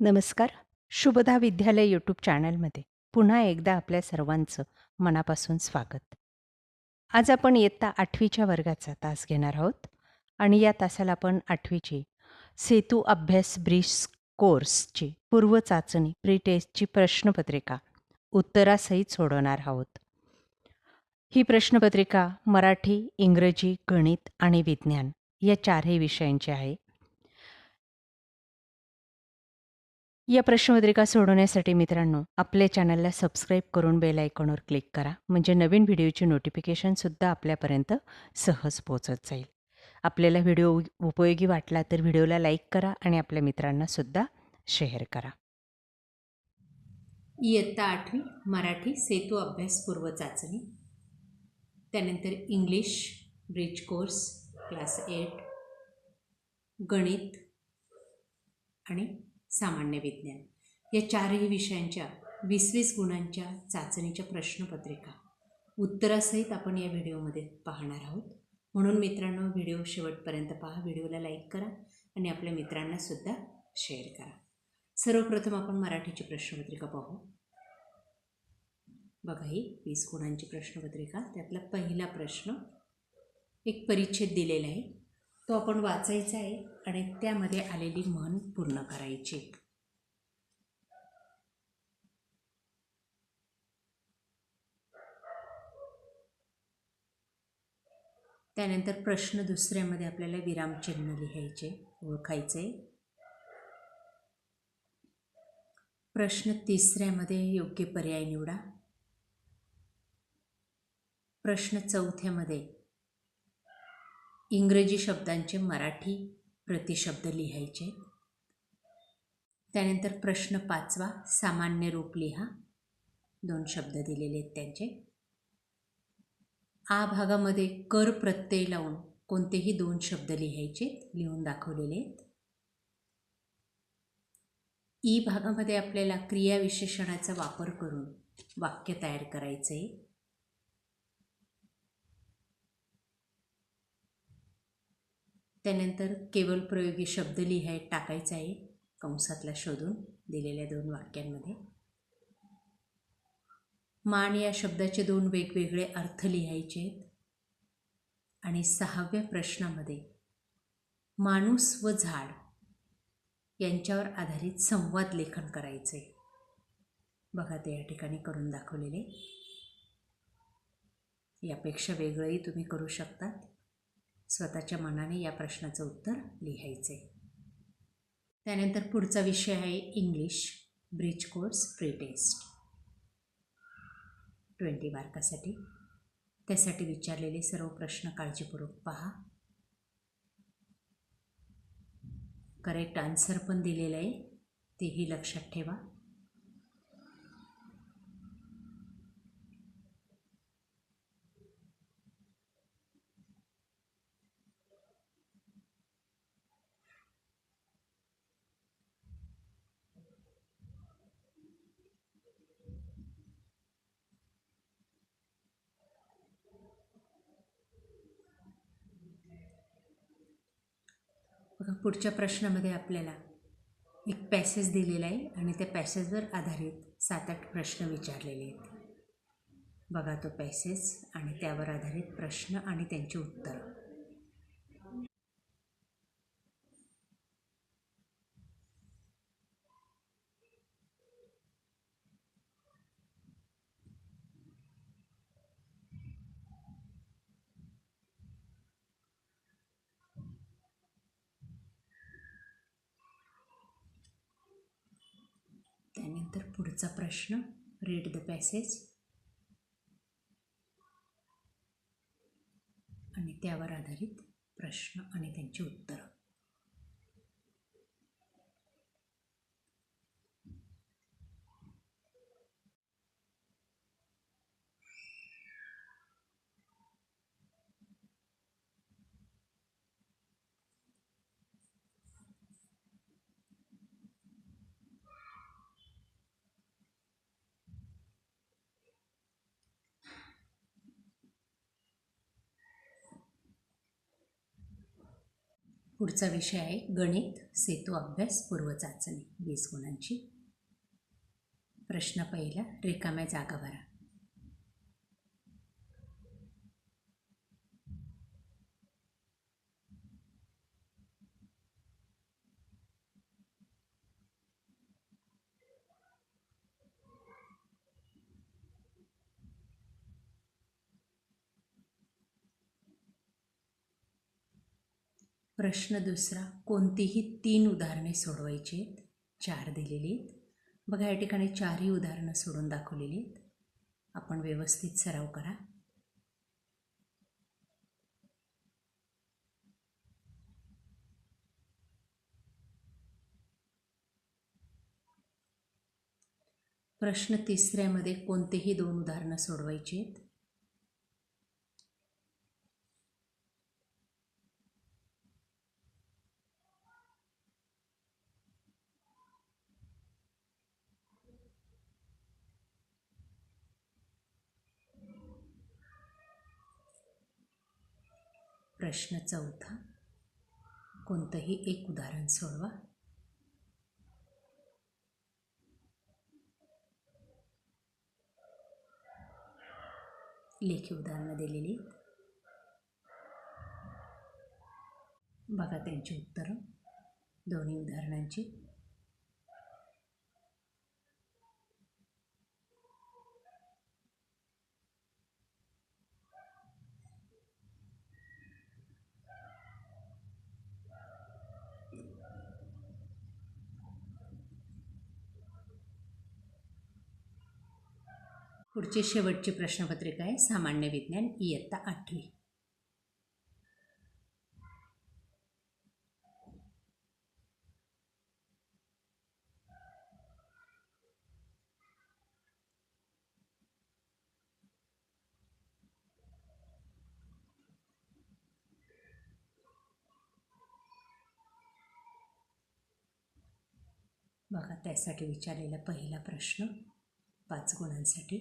नमस्कार. शुभदा विद्यालय यूट्यूब चॅनलमध्ये पुन्हा एकदा आपल्या सर्वांचं मनापासून स्वागत. आज आपण इयत्ता 8वीच्या वर्गाचा तास घेणार आहोत आणि या तासाला आपण 8वीची सेतू अभ्यास ब्रीज कोर्सची पूर्वचाचणी प्री टेस्टची प्रश्नपत्रिका उत्तरासहित सोडवणार आहोत. ही प्रश्नपत्रिका मराठी, इंग्रजी, गणित आणि विज्ञान या चारही विषयांची आहे. या प्रश्नपत्रिका सोडवण्यासाठी मित्रांनो, आपल्या चॅनलला सबस्क्राईब करून बेल आयकॉनवर क्लिक करा, म्हणजे नवीन व्हिडिओची नोटिफिकेशनसुद्धा आपल्यापर्यंत सहज पोहोचत जाईल. आपल्याला व्हिडिओ उपयोगी वाटला तर व्हिडिओला लाईक करा आणि आपल्या मित्रांनासुद्धा शेअर करा. इयत्ता 8वी मराठी सेतू अभ्यास पूर्व चाचणी, त्यानंतर इंग्लिश ब्रिज कोर्स क्लास 8, गणित आणि सामान्य विज्ञान या चारही विषयांच्या 20-20 गुणांच्या चाचणीच्या प्रश्नपत्रिका उत्तरासहित आपण या व्हिडिओमध्ये पाहणार आहोत. म्हणून मित्रांनो, व्हिडिओ शेवटपर्यंत पहा, व्हिडिओला लाईक करा आणि आपल्या मित्रांनासुद्धा शेअर करा. सर्वप्रथम आपण मराठीची प्रश्नपत्रिका पाहू. बघा, ही 20 गुणांची प्रश्नपत्रिका. त्यातला पहिला प्रश्न, एक परिच्छेद दिलेला आहे, तो आपण वाचायचा आहे आणि त्यामध्ये आलेली म्हण पूर्ण करायची. त्यानंतर प्रश्न दुसऱ्यामध्ये आपल्याला विरामचिन्ह लिहायचे, ओळखायचे. प्रश्न तिसऱ्यामध्ये योग्य पर्याय निवडा. प्रश्न चौथ्यामध्ये इंग्रजी शब्दांचे मराठी प्रतिशब्द लिहायचे. त्यानंतर प्रश्न 5वा, सामान्य रूप लिहा. 2 शब्द दिलेले आहेत त्यांचे. आ भागामध्ये कर प्रत्यय लावून कोणतेही 2 शब्द लिहायचे, लिहून दाखवलेले आहेत. ई भागामध्ये आपल्याला क्रियाविशेषणाचा वापर करून वाक्य तयार करायचे आहे. त्यानंतर केवळ प्रयोगी शब्द टाकायचा आहे, कंसातला शोधून दिलेल्या 2 वाक्यांमध्ये. मान या शब्दाचे 2 वेगवेगळे अर्थ लिहायचे आहेत. आणि 6व्या प्रश्नामध्ये माणूस व झाड यांच्यावर आधारित संवाद लेखन करायचे. बघा, ते या ठिकाणी करून दाखवलेले. यापेक्षा वेगळंही तुम्ही करू शकतात. स्वतःच्या मनाने या प्रश्नाचं उत्तर लिहायचे. त्यानंतर पुढचा विषय आहे English bridge course pre test 20 मार्कासाठी. त्यासाठी विचारलेले सर्व प्रश्न काळजीपूर्वक पहा. करेक्ट आन्सर पण दिलेलं आहे, तेही लक्षात ठेवा. बघा, पुढच्या प्रश्नामध्ये आपल्याला एक पॅसेज दिलेला आहे आणि त्या पॅसेजवर आधारित 7-8 प्रश्न विचारलेले आहेत. बघा तो पॅसेज आणि त्यावर आधारित प्रश्न आणि त्यांची उत्तरं. त्यानंतर पुढचा प्रश्न, रीड द पॅसेज आणि त्यावर आधारित प्रश्न आणि त्यांची उत्तरं. पुढचा विषय आहे गणित सेतू अभ्यास पूर्व चाचणी 20 गुणांची. प्रश्न पहिला, रिकाम्या जागा भरा. प्रश्न दुसरा, कोणतीही 3 उदाहरणे सोडवायची आहेत. 4 दिलेली आहेत. बघा या ठिकाणी 4ही उदाहरणं सोडून दाखवलेली आहेत. आपण व्यवस्थित सराव करा. प्रश्न तिसऱ्यामध्ये कोणतेही 2 उदाहरणं सोडवायची आहेत. प्रश्न चौथा, कोणतंही एक उदाहरण सोडवा. लेखी उदाहरणं दिलेली. बघा त्यांची उत्तरं दोन्ही उदाहरणांची. पुढची शेवटची प्रश्नपत्रिका आहे सामान्य विज्ञान इयत्ता 8वी. बघा त्यासाठी विचारलेला पहिला प्रश्न 5 गुणांसाठी.